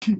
Hey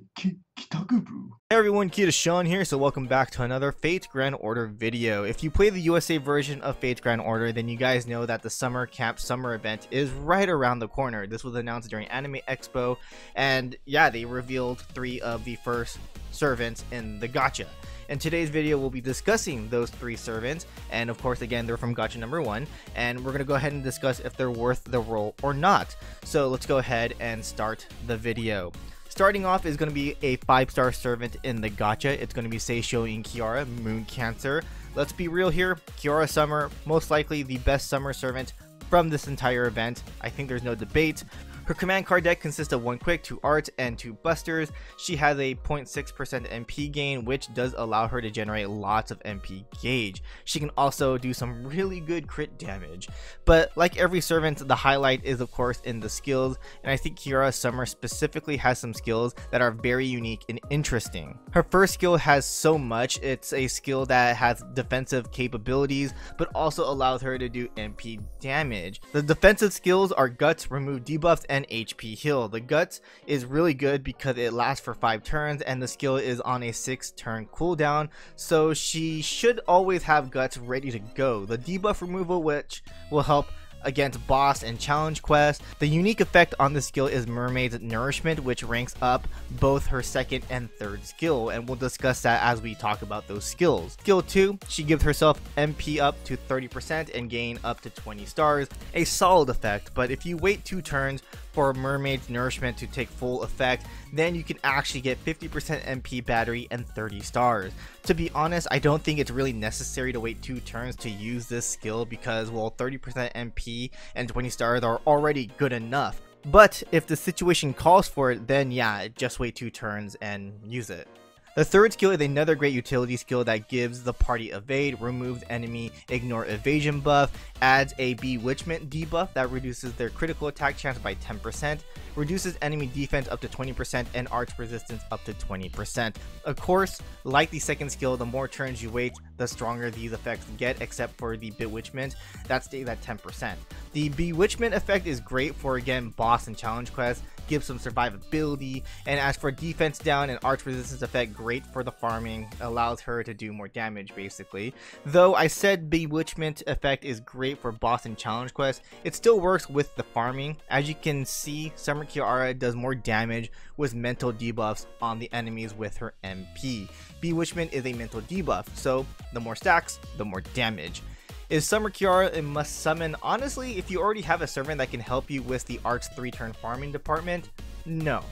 everyone, KitaSean here, so welcome back to another Fate's Grand Order video. If you play the USA version of Fate's Grand Order, then you guys know that the Summer Camp Summer event is right around the corner. This was announced during Anime Expo, and yeah, they revealed 3 of the first servants in the gacha. In today's video, we'll be discussing those 3 servants, and of course, again, they're from gacha number 1, and we're going to go ahead and discuss if they're worth the roll or not. So let's go ahead and start the video. Starting off is going to be a 5-star servant in the gacha. It's going to be Seishouin Kiara, Moon Cancer. Let's be real here, Kiara Summer, most likely the best summer servant from this entire event. I think there's no debate. Her command card deck consists of 1 quick, 2 art, and 2 busters. She has a 0.6% MP gain, which does allow her to generate lots of MP gauge. She can also do some really good crit damage. But like every servant, the highlight is of course in the skills, and I think Kiara Summer specifically has some skills that are very unique and interesting. Her first skill has so much. It's a skill that has defensive capabilities, but also allows her to do MP damage. The defensive skills are Guts, remove debuffs, and HP heal. The Guts is really good because it lasts for 5 turns and the skill is on a 6-turn cooldown, so she should always have Guts ready to go. The debuff removal, which will help against boss and challenge quests. The unique effect on the skill is Mermaid's Nourishment, which ranks up both her 2nd and 3rd skill, and we'll discuss that as we talk about those skills. Skill 2, she gives herself MP up to 30% and gain up to 20 stars. A solid effect, but if you wait 2 turns for Mermaid's Nourishment to take full effect, then you can actually get 50% MP battery and 30 stars. To be honest, I don't think it's really necessary to wait 2 turns to use this skill because, well, 30% MP and 20 stars are already good enough. But if the situation calls for it, then yeah, just wait 2 turns and use it. The 3rd skill is another great utility skill that gives the party evade, removes enemy ignore evasion buff, adds a bewitchment debuff that reduces their critical attack chance by 10%, reduces enemy defense up to 20%, and arch resistance up to 20%. Of course, like the 2nd skill, the more turns you wait, the stronger these effects get, except for the bewitchment that stays at 10%. The bewitchment effect is great for, again, boss and challenge quests, gives some survivability, and as for defense down and arch resistance effect, great for the farming, allows her to do more damage basically. Though I said bewitchment effect is great for boss and challenge quests, it still works with the farming. As you can see, Summer Kiara does more damage with mental debuffs on the enemies with her MP. Bewitchment is a mental debuff, so the more stacks, the more damage. Is Summer Kiara a must summon? Honestly, if you already have a servant that can help you with the Art's 3-turn farming department, no.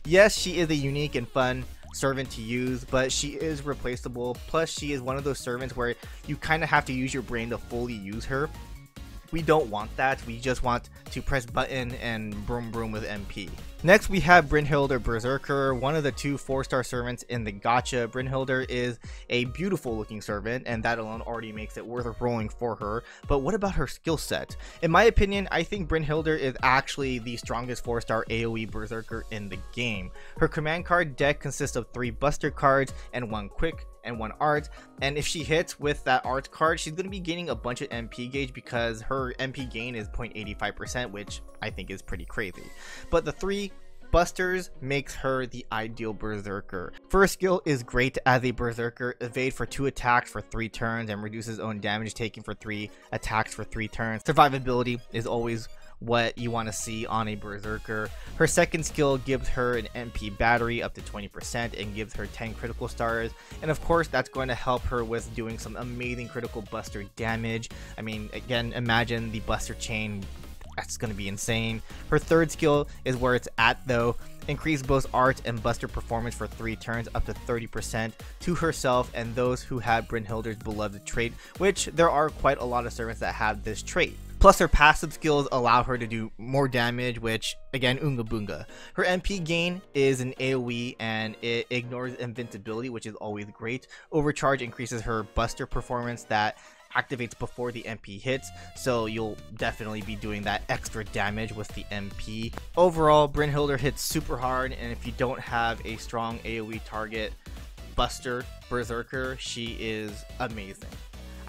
Yes, she is a unique and fun servant to use, but she is replaceable. Plus, she is one of those servants where you kind of have to use your brain to fully use her. We don't want that. We just want to press button and broom broom with MP. Next, we have Brynhildr Berserker, one of the 2 4-star servants in the gacha. Brynhildr is a beautiful looking servant, and that alone already makes it worth rolling for her. But what about her skill set? In my opinion, I think Brynhildr is actually the strongest 4-star AoE Berserker in the game. Her command card deck consists of 3 buster cards and 1 quick and 1 art, and if she hits with that art card, she's going to be gaining a bunch of MP gauge because her MP gain is 0.85%, which I think is pretty crazy. But the 3 busters makes her the ideal berserker. First skill is great as a berserker, evade for 2 attacks for 3 turns and reduces own damage taken for 3 attacks for 3 turns. Survivability is always what you want to see on a berserker. Her 2nd skill gives her an MP battery up to 20% and gives her 10 critical stars, and of course that's going to help her with doing some amazing critical buster damage. I mean, again, imagine the buster chain. That's going to be insane. Her 3rd skill is where it's at though. Increase both art and buster performance for 3 turns up to 30% to herself and those who have Brynhildr's beloved trait, which there are quite a lot of servants that have this trait. Plus, her passive skills allow her to do more damage, which, again, Unga Boonga. Her MP gain is an AoE and it ignores invincibility, which is always great. Overcharge increases her buster performance that activates before the MP hits, so you'll definitely be doing that extra damage with the MP. Overall, Brynhildr hits super hard, and if you don't have a strong AoE target buster berserker, she is amazing.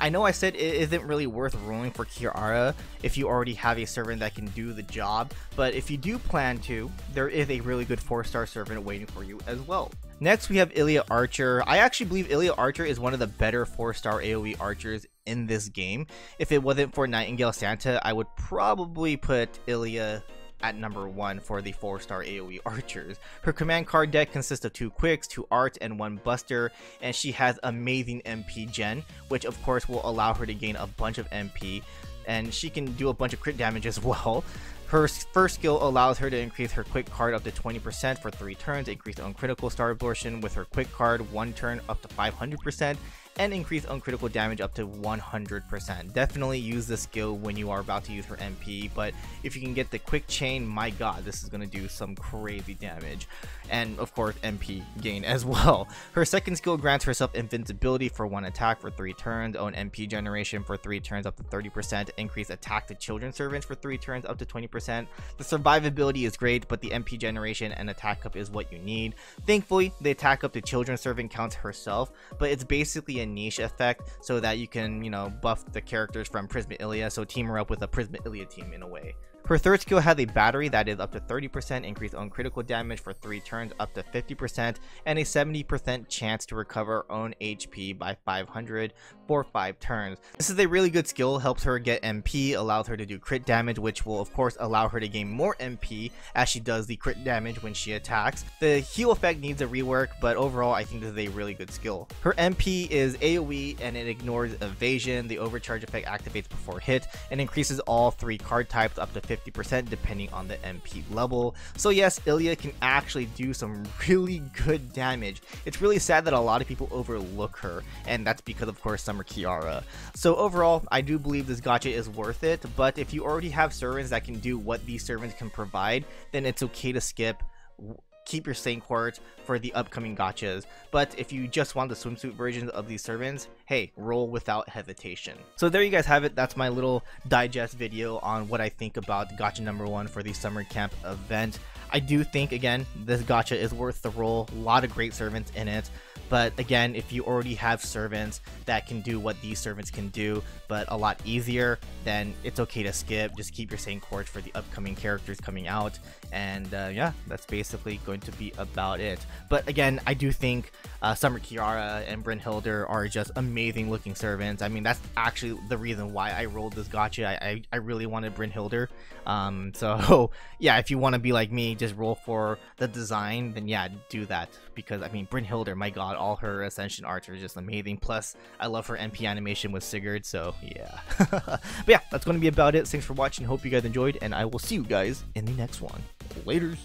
I know I said it isn't really worth rolling for Kiara if you already have a servant that can do the job, but if you do plan to, there is a really good 4-star servant waiting for you as well. Next we have Illya Archer. I actually believe Illya Archer is one of the better 4-star AoE archers in this game. If it wasn't for Nightingale Santa, I would probably put Illya at number 1 for the 4-star AoE archers. Her command card deck consists of 2 quicks, 2 art, and 1 buster, and she has amazing MP gen, which of course will allow her to gain a bunch of MP, and she can do a bunch of crit damage as well. Her first skill allows her to increase her quick card up to 20% for 3 turns, increase uncritical star absorption with her quick card 1 turn up to 500%, and increase uncritical damage up to 100%. Definitely use this skill when you are about to use her MP, but if you can get the quick chain, my god, this is going to do some crazy damage. And of course MP gain as well. Her second skill grants herself invincibility for 1 attack for 3 turns, own MP generation for 3 turns up to 30%, increase attack to children servants for 3 turns up to 20%. The survivability is great, but the MP generation and attack up is what you need. Thankfully, the attack up to children servant counts herself, but it's basically a niche effect so that you can, buff the characters from Prisma Illya, so team her up with a Prisma Illya team in a way. Her third skill has a battery that is up to 30%, increase uncritical damage for 3 turns up to 50%, and a 70% chance to recover own HP by 500 for 5 turns. This is a really good skill, helps her get MP, allows her to do crit damage, which will of course allow her to gain more MP as she does the crit damage when she attacks. The heal effect needs a rework, but overall I think this is a really good skill. Her MP is AoE and it ignores evasion, the overcharge effect activates before hit, and increases all 3 card types up to 50% depending on the MP level. So yes, Illya can actually do some really good damage. It's really sad that a lot of people overlook her, and that's because of course Summer Kiara. So overall, I do believe this gacha is worth it, but if you already have servants that can do what these servants can provide, then it's okay to skip. Keep your same court for the upcoming gachas, but if you just want the swimsuit versions of these servants, hey, roll without hesitation. So there you guys have it. That's my little digest video on what I think about gacha number 1 for the summer camp event. I do think, again, this gacha is worth the roll. A lot of great servants in it. But again, if you already have servants that can do what these servants can do, but a lot easier, then it's okay to skip. Just keep your same course for the upcoming characters coming out. And yeah, that's basically going to be about it. But again, I do think Summer Kiara and Brynhildr are just amazing looking servants. I mean, that's actually the reason why I rolled this gacha. I really wanted Brynhildr. So yeah, if you want to be like me, just roll for the design, then yeah, do that. Because I mean, Brynhildr, my god, all her Ascension arts are just amazing. Plus, I love her MP animation with Sigurd, so yeah. But yeah, that's going to be about it. Thanks for watching. Hope you guys enjoyed, and I will see you guys in the next one. Laters.